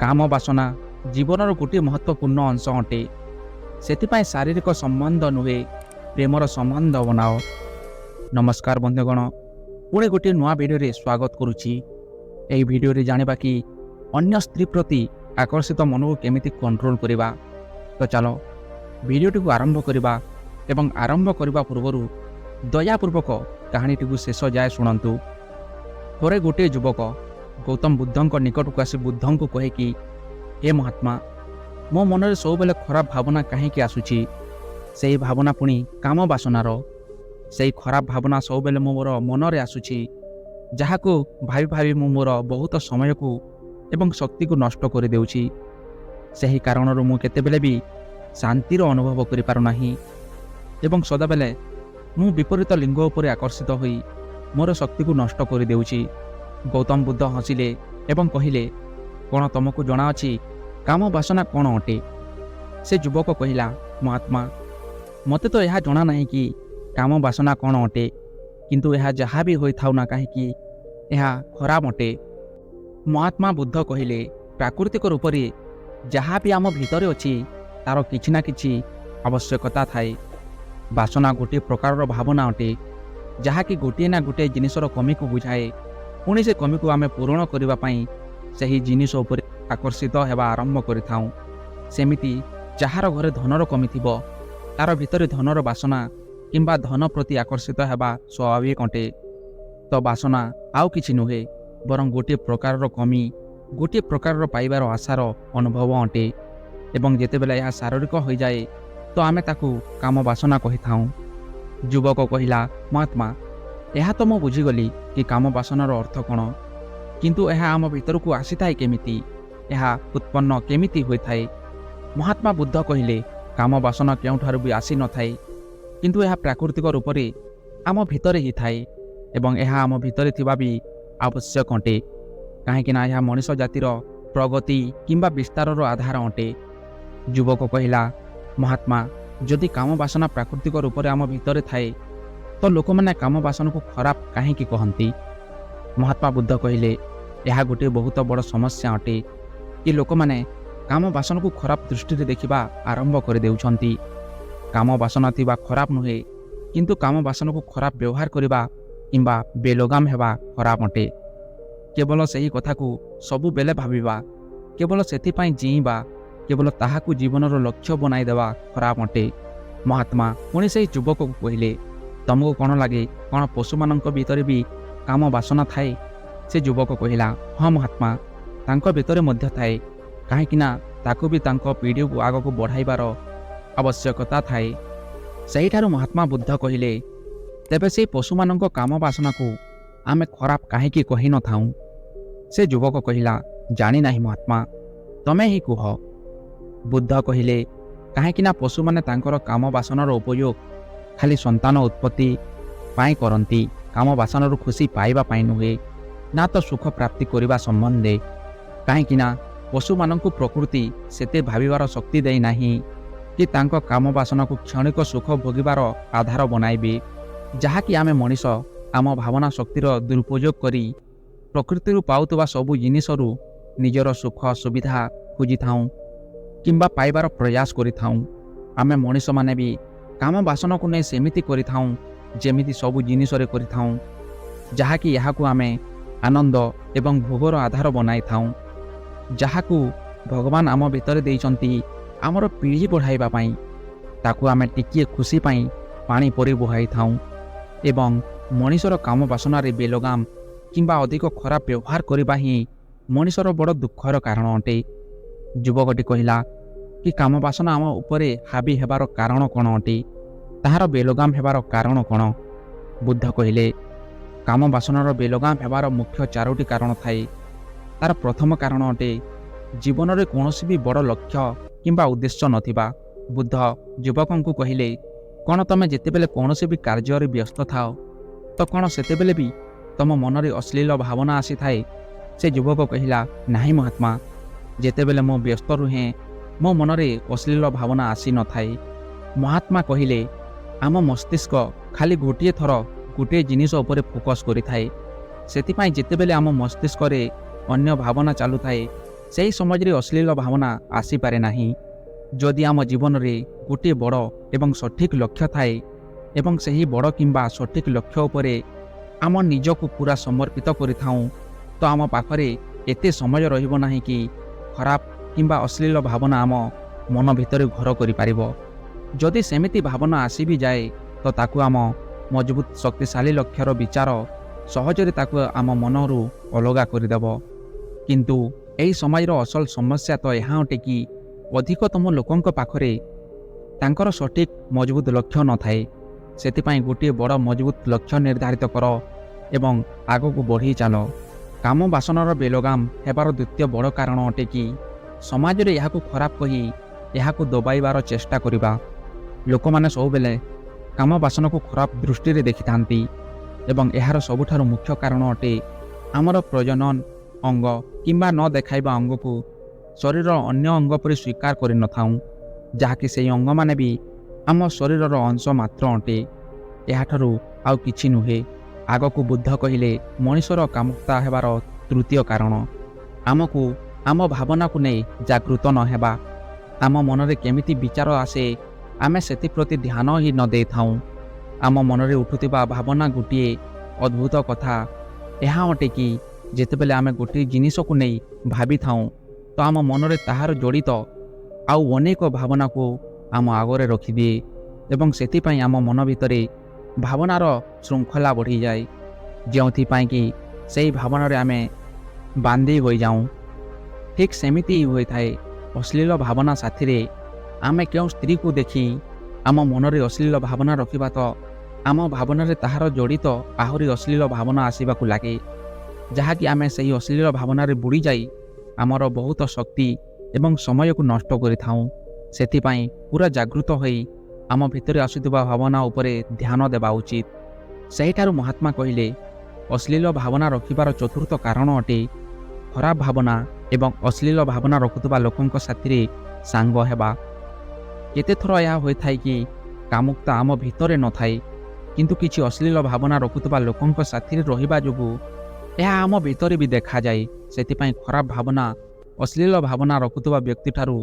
କାମ ବାସନା ଜୀବନର ଗୋଟିଏ ମହତ୍ତ୍ୱପୂର୍ଣ୍ଣ ଅଂଶ ଅଟେ। ସେଥିପାଇଁ ଶାରୀରିକ ସମ୍ବନ୍ଧ ନୁହେଁ, ପ୍ରେମର ସମ୍ବନ୍ଧ ବନାଅ। ନମସ୍କାର ବନ୍ଧୁଗଣ, ପୁଣି ଗୋଟିଏ ନୂଆ ଭିଡ଼ିଓରେ ସ୍ୱାଗତ କରୁଛି। ଏହି ଭିଡ଼ିଓରେ ଜାଣିବା କି ଅନ୍ୟ ସ୍ତ୍ରୀ ପ୍ରତି ଆକର୍ଷିତ ମନକୁ କେମିତି କଣ୍ଟ୍ରୋଲ କରିବା। ତ ଚାଲ ଭିଡ଼ିଓଟିକୁ ଆରମ୍ଭ କରିବା ଏବଂ ଆରମ୍ଭ କରିବା ପୂର୍ବରୁ ଦୟାପୂର୍ବକ କାହାଣୀଟିକୁ ଶେଷ ଯାଏ ଶୁଣନ୍ତୁ। ଥରେ ଗୋଟିଏ ଯୁବକ ଗୌତମ ବୁଦ୍ଧଙ୍କ ନିକଟକୁ ଆସି ବୁଦ୍ଧଙ୍କୁ କହେ କି, ହେ ମହାତ୍ମା, ମୋ ମନରେ ସବୁବେଳେ ଖରାପ ଭାବନା କାହିଁକି ଆସୁଛି? ସେହି ଭାବନା ପୁଣି କାମ ବାସନାର। ସେହି ଖରାପ ଭାବନା ସବୁବେଳେ ମୋର ମନରେ ଆସୁଛି, ଯାହାକୁ ଭାବି ଭାବି ମୁଁ ମୋର ବହୁତ ସମୟକୁ ଏବଂ ଶକ୍ତିକୁ ନଷ୍ଟ କରିଦେଉଛି। ସେହି କାରଣରୁ ମୁଁ କେତେବେଳେ ବି ଶାନ୍ତିର ଅନୁଭବ କରିପାରୁନାହିଁ ଏବଂ ସଦାବେଳେ ମୁଁ ବିପରୀତ ଲିଙ୍ଗ ଉପରେ ଆକର୍ଷିତ ହୋଇ ମୋର ଶକ୍ତିକୁ ନଷ୍ଟ କରିଦେଉଛି। ଗୌତମ ବୁଦ୍ଧ ହସିଲେ ଏବଂ କହିଲେ, କ'ଣ ତୁମକୁ ଜଣାଅଛି କାମ ବାସନା କ'ଣ ଅଟେ? ସେ ଯୁବକ କହିଲା, ମହାତ୍ମା, ମୋତେ ତ ଏହା ଜଣା ନାହିଁ କି କାମ ବାସନା କ'ଣ ଅଟେ, କିନ୍ତୁ ଏହା ଯାହା ବି ହୋଇଥାଉ ନା କାହିଁକି ଏହା ଖରାପ ଅଟେ। ମହାତ୍ମା ବୁଦ୍ଧ କହିଲେ, ପ୍ରାକୃତିକ ରୂପରେ ଯାହା ବି ଆମ ଭିତରେ ଅଛି ତାର କିଛି ନା କିଛି ଆବଶ୍ୟକତା ଥାଏ। ବାସନା ଗୋଟିଏ ପ୍ରକାରର ଭାବନା ଅଟେ, ଯାହାକି ଗୋଟିଏ ନା ଗୋଟିଏ ଜିନିଷର କମିକୁ ବୁଝାଏ। ପୁଣି ସେ କମିକୁ ଆମେ ପୂରଣ କରିବା ପାଇଁ ସେହି ଜିନିଷ ଉପରେ ଆକର୍ଷିତ ହେବା ଆରମ୍ଭ କରିଥାଉଁ। ସେମିତି ଯାହାର ଘରେ ଧନର କମି ଥିବ, ତାର ଭିତରେ ଧନର ବାସନା କିମ୍ବା ଧନ ପ୍ରତି ଆକର୍ଷିତ ହେବା ସ୍ୱାଭାବିକ ଅଟେ। ତ ବାସନା ଆଉ କିଛି ନୁହେଁ, ବରଂ ଗୋଟିଏ ପ୍ରକାରର କମି, ଗୋଟିଏ ପ୍ରକାରର ପାଇବାର ଆଶାର ଅନୁଭବ ଅଟେ। ଏବଂ ଯେତେବେଳେ ଏହା ଶାରୀରିକ ହୋଇଯାଏ ତ ଆମେ ତାକୁ କାମ ବାସନା କହିଥାଉଁ। ଯୁବକ କହିଲା, ମହାତ୍ମା, ଏହା ତ ମୁଁ ବୁଝିଗଲି କି କାମ ବାସନାର ଅର୍ଥ କ'ଣ, କିନ୍ତୁ ଏହା ଆମ ଭିତରକୁ ଆସିଥାଏ କେମିତି? ଏହା ଉତ୍ପନ୍ନ କେମିତି ହୋଇଥାଏ? ମହାତ୍ମା ବୁଦ୍ଧ କହିଲେ, କାମ ବାସନା କେଉଁଠାରୁ ବି ଆସିନଥାଏ, କିନ୍ତୁ ଏହା ପ୍ରାକୃତିକ ରୂପରେ ଆମ ଭିତରେ ହିଁ ଥାଏ ଏବଂ ଏହା ଆମ ଭିତରେ ଥିବା ବି ଆବଶ୍ୟକ ଅଟେ, କାହିଁକିନା ଏହା ମଣିଷ ଜାତିର ପ୍ରଗତି କିମ୍ବା ବିସ୍ତାରର ଆଧାର ଅଟେ। ଯୁବକ କହିଲା, ମହାତ୍ମା, ଯଦି କାମ ବାସନା ପ୍ରାକୃତିକ ରୂପରେ ଆମ ଭିତରେ ଥାଏ ତ ଲୋକମାନେ କାମ ବାସନାକୁ ଖରାପ କାହିଁକି କହନ୍ତି? ମହାତ୍ମା ବୁଦ୍ଧ କହିଲେ, ଏହା ଗୋଟିଏ ବହୁତ ବଡ଼ ସମସ୍ୟା ଅଟେ କି ଲୋକମାନେ କାମ ବାସନାକୁ ଖରାପ ଦୃଷ୍ଟିରେ ଦେଖିବା ଆରମ୍ଭ କରିଦେଉଛନ୍ତି। କାମ ବାସନା ଥିବା ଖରାପ ନୁହେଁ, କିନ୍ତୁ କାମ ବାସନାକୁ ଖରାପ ବ୍ୟବହାର କରିବା କିମ୍ବା ବେଲଗାମ ହେବା ଖରାପ ଅଟେ। କେବଳ ସେହି କଥାକୁ ସବୁବେଳେ ଭାବିବା, କେବଳ ସେଥିପାଇଁ ଜୀଇଁବା, କେବଳ ତାହାକୁ ଜୀବନର ଲକ୍ଷ୍ୟ ବନାଇଦେବା ଖରାପ ଅଟେ। ମହାତ୍ମା ପୁଣି ସେହି ଯୁବକକୁ କହିଲେ, ତମକୁ କ'ଣ ଲାଗେ, କ'ଣ ପଶୁମାନଙ୍କ ଭିତରେ ବି କାମ ବାସନା ଥାଏ? ସେ ଯୁବକ କହିଲା, ହଁ ମହାତ୍ମା, ତାଙ୍କ ଭିତରେ ମଧ୍ୟ ଥାଏ, କାହିଁକିନା ତାକୁ ବି ତାଙ୍କ ପିଢ଼ିକୁ ଆଗକୁ ବଢ଼ାଇବାର ଆବଶ୍ୟକତା ଥାଏ। ସେହିଠାରୁ ମହାତ୍ମା ବୁଦ୍ଧ କହିଲେ, ତେବେ ସେହି ପଶୁମାନଙ୍କ କାମ ବାସନାକୁ ଆମେ ଖରାପ କାହିଁକି କହିନଥାଉଁ? ସେ ଯୁବକ କହିଲା, ଜାଣିନାହିଁ ମହାତ୍ମା, ତମେ ହିଁ କୁହ। ବୁଦ୍ଧ କହିଲେ, କାହିଁକିନା ପଶୁମାନେ ତାଙ୍କର କାମ ବାସନାର ଉପଯୋଗ ଖାଲି ସନ୍ତାନ ଉତ୍ପତ୍ତି ପାଇଁ କରନ୍ତି, କାମ ବାସନାରୁ ଖୁସି ପାଇବା ପାଇଁ ନୁହେଁ, ନା ତ ସୁଖ ପ୍ରାପ୍ତି କରିବା ସମ୍ବନ୍ଧେ। କାହିଁକିନା ପଶୁମାନଙ୍କୁ ପ୍ରକୃତି ସେତେ ଭାବିବାର ଶକ୍ତି ଦେଇନାହିଁ କି ତାଙ୍କ କାମ ବାସନାକୁ କ୍ଷଣିକ ସୁଖ ଭୋଗିବାର ଆଧାର ବନାଇବେ, ଯାହାକି ଆମେ ମଣିଷ ଆମ ଭାବନା ଶକ୍ତିର ଦୁରୁପଯୋଗ କରି ପ୍ରକୃତିରୁ ପାଉଥିବା ସବୁ ଜିନିଷରୁ ନିଜର ସୁଖ ସୁବିଧା ଖୋଜିଥାଉଁ କିମ୍ବା ପାଇବାର ପ୍ରୟାସ କରିଥାଉଁ। ଆମେ ମଣିଷମାନେ ବି କାମ ବାସନାକୁ ନେଇ ସେମିତି କରିଥାଉଁ ଯେମିତି ସବୁ ଜିନିଷରେ କରିଥାଉଁ, ଯାହାକି ଏହାକୁ ଆମେ ଆନନ୍ଦ ଏବଂ ଭୋଗର ଆଧାର ବନାଇଥାଉଁ, ଯାହାକୁ ଭଗବାନ ଆମ ଭିତରେ ଦେଇଛନ୍ତି ଆମର ପିଢ଼ି ବଢ଼ାଇବା ପାଇଁ। ତାକୁ ଆମେ ଟିକିଏ ଖୁସି ପାଇଁ ପାଣି ପରି ବୁହାଇଥାଉଁ ଏବଂ ମଣିଷର କାମ ବାସନାରେ ବେଲଗାମ କିମ୍ବା ଅଧିକ ଖରାପ ବ୍ୟବହାର କରିବା ହିଁ ମଣିଷର ବଡ଼ ଦୁଃଖର କାରଣ ଅଟେ। ଯୁବକଟି କହିଲା କି କାମ ବାସନା ଆମ ଉପରେ ହାବି ହେବାର କାରଣ କ'ଣ ଅଟେ? ତାହାର ବେଲଗାମ ହେବାର କାରଣ କ'ଣ? ବୁଦ୍ଧ କହିଲେ, କାମ ବାସନାର ବେଲଗାମ ହେବାର ମୁଖ୍ୟ 4ଟି କାରଣ ଥାଏ। ତାର ପ୍ରଥମ କାରଣ ଅଟେ ଜୀବନରେ କୌଣସି ବି ବଡ଼ ଲକ୍ଷ୍ୟ କିମ୍ବା ଉଦ୍ଦେଶ୍ୟ ନଥିବା। ବୁଦ୍ଧ ଯୁବକଙ୍କୁ କହିଲେ, କ'ଣ ତମେ ଯେତେବେଳେ କୌଣସି ବି କାର୍ଯ୍ୟରେ ବ୍ୟସ୍ତ ଥାଅ ତ କ'ଣ ସେତେବେଳେ ବି ତମ ମନରେ ଅଶ୍ଳୀଳ ଭାବନା ଆସିଥାଏ? ସେ ଯୁବକ କହିଲା, ନାହିଁ ମହାତ୍ମା, ଯେତେବେଳେ ମୁଁ ବ୍ୟସ୍ତ ରୁହେ ମୋ ମନରେ ଅଶ୍ଳୀଳ ଭାବନା ଆସିନଥାଏ। ମହାତ୍ମା କହିଲେ, ଆମ ମସ୍ତିଷ୍କ ଖାଲି ଗୋଟିଏ ଥର ଗୋଟିଏ ଜିନିଷ ଉପରେ ଫୋକସ୍ କରିଥାଏ। ସେଥିପାଇଁ ଯେତେବେଳେ ଆମ ମସ୍ତିଷ୍କରେ ଅନ୍ୟ ଭାବନା ଚାଲୁଥାଏ ସେହି ସମାଜରେ ଅଶ୍ଳୀଳ ଭାବନା ଆସିପାରେ ନାହିଁ। ଯଦି ଆମ ଜୀବନରେ ଗୋଟିଏ ବଡ଼ ଏବଂ ସଠିକ୍ ଲକ୍ଷ୍ୟ ଥାଏ ଏବଂ ସେହି ବଡ଼ କିମ୍ବା ସଠିକ୍ ଲକ୍ଷ୍ୟ ଉପରେ ଆମ ନିଜକୁ ପୁରା ସମର୍ପିତ କରିଥାଉଁ, ତ ଆମ ପାଖରେ ଏତେ ସମୟ ରହିବ ନାହିଁ କି ଖରାପ କିମ୍ବା ଅଶ୍ଳୀଳ ଭାବନା ଆମ ମନ ଭିତରେ ଘର କରିପାରିବ। ଯଦି ସେମିତି ଭାବନା ଆସି ବି ଯାଏ, ତ ତାକୁ ଆମ ମଜବୁତ ଶକ୍ତିଶାଳୀ ଲକ୍ଷ୍ୟର ବିଚାର ସହଜରେ ତାକୁ ଆମ ମନରୁ ଅଲଗା କରିଦେବ। କିନ୍ତୁ ଏହି ସମାଜର ଅସଲ ସମସ୍ୟା ତ ଏହା ଅଟେ କି ଅଧିକତମ ଲୋକଙ୍କ ପାଖରେ ତାଙ୍କର ସଠିକ୍ ମଜବୁତ ଲକ୍ଷ୍ୟ ନଥାଏ। ସେଥିପାଇଁ ଗୋଟିଏ ବଡ଼ ମଜବୁତ ଲକ୍ଷ୍ୟ ନିର୍ଦ୍ଧାରିତ କର ଏବଂ ଆଗକୁ ବଢ଼ି ଚାଲ। କାମ ବାସନାର ବେଲଗାମ ହେବାର ଦ୍ୱିତୀୟ ବଡ଼ କାରଣ ଅଟେ କି ସମାଜରେ ଏହାକୁ ଖରାପ କହି ଏହାକୁ ଦବାଇବାର ଚେଷ୍ଟା କରିବା। ଲୋକମାନେ ସବୁବେଳେ କାମ ବାସନାକୁ ଖରାପ ଦୃଷ୍ଟିରେ ଦେଖିଥାନ୍ତି ଏବଂ ଏହାର ସବୁଠାରୁ ମୁଖ୍ୟ କାରଣ ଅଟେ ଆମର ପ୍ରଜନନ ଅଙ୍ଗ କିମ୍ବା ନ ଦେଖାଇବା ଅଙ୍ଗକୁ ଶରୀରର ଅନ୍ୟ ଅଙ୍ଗ ପରି ସ୍ୱୀକାର କରିନଥାଉଁ, ଯାହାକି ସେହି ଅଙ୍ଗମାନେ ବି ଆମ ଶରୀରର ଅଂଶ ମାତ୍ର ଅଟେ। ଏହାଠାରୁ ଆଉ କିଛି ନୁହେଁ। ଆଗକୁ ବୁଦ୍ଧ କହିଲେ ମଣିଷର କାମୁକତା ହେବାର ତୃତୀୟ କାରଣ ଆମକୁ ଆମ ଭାବନାକୁ ନେଇ ଜାଗୃତ ନ ହେବା। ଆମ ମନରେ କେମିତି ବିଚାର ଆସେ ଆମେ ସେଥିପ୍ରତି ଧ୍ୟାନ ହିଁ ନ ଦେଇଥାଉଁ। ଆମ ମନରେ ଉଠୁଥିବା ଭାବନା ଗୋଟିଏ ଅଦ୍ଭୁତ କଥା ଏହା ଅଟେ କି ଯେତେବେଳେ ଆମେ ଗୋଟିଏ ଜିନିଷକୁ ନେଇ ଭାବିଥାଉଁ, ତ ଆମ ମନରେ ତାହାର ଜଡ଼ିତ ଆଉ ଅନେକ ଭାବନାକୁ ଆମ ଆଗରେ ରଖିଦିଏ ଏବଂ ସେଥିପାଇଁ ଆମ ମନ ଭିତରେ ଭାବନାର ଶୃଙ୍ଖଳା ବଢ଼ିଯାଏ, ଯେଉଁଥିପାଇଁ କି ସେହି ଭାବନାରେ ଆମେ ବାନ୍ଧି ହୋଇଯାଉଁ। ଠିକ୍ ସେମିତି ହିଁ ହୋଇଥାଏ ଅଶ୍ଳୀଳ ଭାବନା ସାଥିରେ। ଆମେ କେଉଁ ସ୍ତ୍ରୀକୁ ଦେଖି ଆମ ମନରେ ଅଶ୍ଳୀଳ ଭାବନା ରଖିବା, ତ ଆମ ଭାବନାରେ ତାହାର ଜଡ଼ିତ ଆହୁରି ଅଶ୍ଳୀଳ ଭାବନା ଆସିବାକୁ ଲାଗେ, ଯାହାକି ଆମେ ସେହି ଅଶ୍ଳୀଳ ଭାବନାରେ ବୁଡ଼ିଯାଇ ଆମର ବହୁତ ଶକ୍ତି ଏବଂ ସମୟକୁ ନଷ୍ଟ କରିଥାଉଁ। ସେଥିପାଇଁ ପୁରା ଜାଗୃତ ହୋଇ ଆମ ଭିତରେ ଆସୁଥିବା ଭାବନା ଉପରେ ଧ୍ୟାନ ଦେବା ଉଚିତ। ସେହିଠାରୁ ମହାତ୍ମା କହିଲେ ଅଶ୍ଳୀଳ ଭାବନା ରଖିବାର ଚତୁର୍ଥ କାରଣ ଅଟେ ଖରାପ ଭାବନା ଏବଂ ଅଶ୍ଳୀଳ ଭାବନା ରଖୁଥିବା ଲୋକଙ୍କ ସାଥିରେ ସାଙ୍ଗ ହେବା। କେତେଥର ଏହା ହୋଇଥାଏ କି କାମୁକତା ଆମ ଭିତରେ ନଥାଏ, କିନ୍ତୁ କିଛି ଅଶ୍ଳୀଳ ଭାବନା ରଖୁଥିବା ଲୋକଙ୍କ ସାଥିରେ ରହିବା ଯୋଗୁଁ ଏହା ଆମ ଭିତରେ ବି ଦେଖାଯାଏ। ସେଥିପାଇଁ ଖରାପ ଭାବନା ଅଶ୍ଳୀଳ ଭାବନା ରଖୁଥିବା ବ୍ୟକ୍ତିଠାରୁ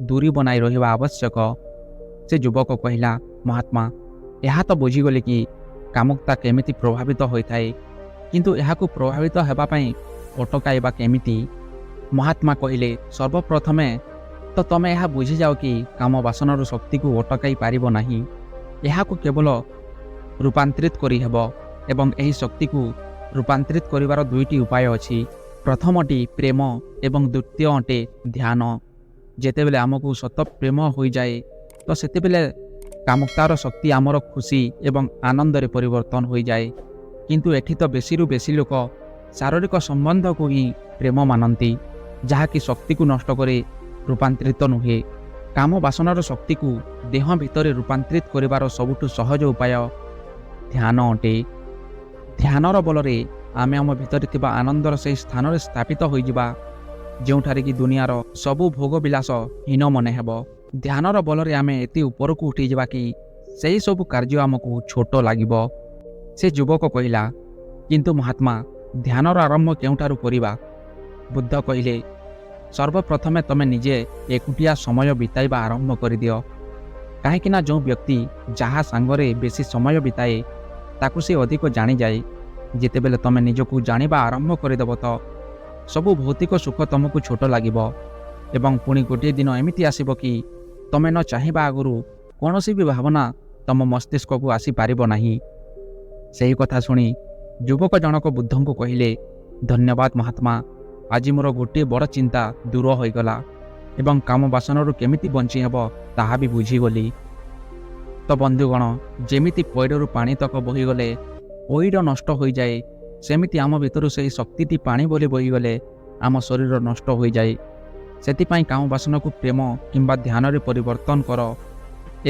ଦୂରୀ ବନାଇ ରହିବା ଆବଶ୍ୟକ। ସେ ଯୁବକ କହିଲା, ମହାତ୍ମା, ଏହା ତ ବୁଝିଗଲେ କି କାମୁକତା କେମିତି ପ୍ରଭାବିତ ହୋଇଥାଏ, କିନ୍ତୁ ଏହାକୁ ପ୍ରଭାବିତ ହେବା ପାଇଁ ଅଟକାଇବା କେମିତି? ମହାତ୍ମା କହିଲେ, ସର୍ବପ୍ରଥମେ ତ ତମେ ଏହା ବୁଝିଯାଅ କି କାମ ବାସନାର ଶକ୍ତିକୁ ଅଟକାଇ ପାରିବ ନାହିଁ। ଏହାକୁ କେବଳ ରୂପାନ୍ତରିତ କରିହେବ ଏବଂ ଏହି ଶକ୍ତିକୁ ରୂପାନ୍ତରିତ କରିବାର ଦୁଇଟି ଉପାୟ ଅଛି। ପ୍ରଥମଟି ପ୍ରେମ ଏବଂ ଦ୍ୱିତୀୟ ଅଟେ ଧ୍ୟାନ। ଯେତେବେଳେ ଆମକୁ ସତ ପ୍ରେମ ହୋଇଯାଏ, ତ ସେତେବେଳେ କାମୁକତାର ଶକ୍ତି ଆମର ଖୁସି ଏବଂ ଆନନ୍ଦରେ ପରିବର୍ତ୍ତନ ହୋଇଯାଏ। କିନ୍ତୁ ଏଠି ତ ବେଶୀରୁ ବେଶୀ ଲୋକ ଶାରୀରିକ ସମ୍ବନ୍ଧକୁ ହିଁ ପ୍ରେମ ମାନନ୍ତି, ଯାହାକି ଶକ୍ତିକୁ ନଷ୍ଟ କରି ରୂପାନ୍ତରିତ ନୁହେଁ। କାମ ବାସନାର ଶକ୍ତିକୁ ଦେହ ଭିତରେ ରୂପାନ୍ତରିତ କରିବାର ସବୁଠୁ ସହଜ ଉପାୟ ଧ୍ୟାନ ଅଟେ। ଧ୍ୟାନର ବଳରେ ଆମେ ଆମ ଭିତରେ ଥିବା ଆନନ୍ଦର ସେହି ସ୍ଥାନରେ ସ୍ଥାପିତ ହୋଇଯିବା, ଯେଉଁଠାରେ କି ଦୁନିଆର ସବୁ ଭୋଗବିଳାସ ହୀନ ମନେ ହେବ। ଧ୍ୟାନର ବଳରେ ଆମେ ଏତେ ଉପରକୁ ଉଠିଯିବା କି ସେହି ସବୁ କାର୍ଯ୍ୟ ଆମକୁ ଛୋଟ ଲାଗିବ। ସେ ଯୁବକ କହିଲା, କିନ୍ତୁ ମହାତ୍ମା, ଧ୍ୟାନର ଆରମ୍ଭ କେଉଁଠାରୁ କରିବା? ବୁଦ୍ଧ କହିଲେ, ସର୍ବପ୍ରଥମେ ତମେ ନିଜେ ଏକୁଟିଆ ସମୟ ବିତାଇବା ଆରମ୍ଭ କରିଦିଅ। କାହିଁକିନା ଯେଉଁ ବ୍ୟକ୍ତି ଯାହା ସାଙ୍ଗରେ ବେଶୀ ସମୟ ବିତାଏ ତାକୁ ସେ ଅଧିକ ଜାଣିଯାଏ। ଯେତେବେଳେ ତମେ ନିଜକୁ ଜାଣିବା ଆରମ୍ଭ କରିଦେବ, ତ ସବୁ ଭୌତିକ ସୁଖ ତମକୁ ଛୋଟ ଲାଗିବ ଏବଂ ପୁଣି ଗୋଟିଏ ଦିନ ଏମିତି ଆସିବ କି ତମେ ନ ଚାହିଁବା ଆଗରୁ କୌଣସି ବି ଭାବନା ତମ ମସ୍ତିଷ୍କକୁ ଆସିପାରିବ ନାହିଁ। ସେହି କଥା ଶୁଣି ଯୁବକ ଜଣକ ବୁଦ୍ଧଙ୍କୁ କହିଲେ, ଧନ୍ୟବାଦ ମହାତ୍ମା, ଆଜି ମୋର ଗୋଟିଏ ବଡ଼ ଚିନ୍ତା ଦୂର ହୋଇଗଲା ଏବଂ କାମ ବାସନାରୁ କେମିତି ବଞ୍ଚି ହେବ ତାହା ବି ବୁଝିଗଲି। ତ ବନ୍ଧୁଗଣ, ଯେମିତି ପଇଡ଼ରୁ ପାଣି ତକ ବୋହିଗଲେ ପଇଡ଼ ନଷ୍ଟ ହୋଇଯାଏ, ସେମିତି ଆମ ଭିତରୁ ସେହି ଶକ୍ତିଟି ପାଣି ବୋଲି ବୋହିଗଲେ ଆମ ଶରୀର ନଷ୍ଟ ହୋଇଯାଏ। ସେଥିପାଇଁ କାମ ବାସନାକୁ ପ୍ରେମ କିମ୍ବା ଧ୍ୟାନରେ ପରିବର୍ତ୍ତନ କର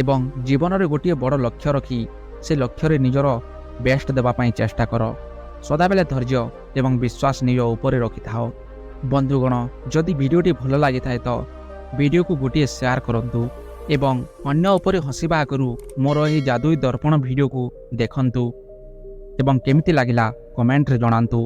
ଏବଂ ଜୀବନରେ ଗୋଟିଏ ବଡ଼ ଲକ୍ଷ୍ୟ ରଖି ସେ ଲକ୍ଷ୍ୟରେ ନିଜର ବେଷ୍ଟ ଦେବା ପାଇଁ ଚେଷ୍ଟା କର। ସଦାବେଳେ ଧୈର୍ଯ୍ୟ ଏବଂ ବିଶ୍ୱାସ ନିଜ ଉପରେ ରଖିଥାଅ। ବନ୍ଧୁଗଣ, ଯଦି ଭିଡ଼ିଓଟି ଭଲ ଲାଗିଥାଏ ତ ଭିଡ଼ିଓକୁ ଗୋଟିଏ ସେୟାର କରନ୍ତୁ ଏବଂ ଅନ୍ୟ ଉପରେ ହସିବା ଆଗରୁ ମୋର ଏହି ଜାଦୁଇ ଦର୍ପଣ ଭିଡ଼ିଓକୁ ଦେଖନ୍ତୁ ଏବଂ କେମିତି ଲାଗିଲା କମେଣ୍ଟରେ ଜଣାନ୍ତୁ।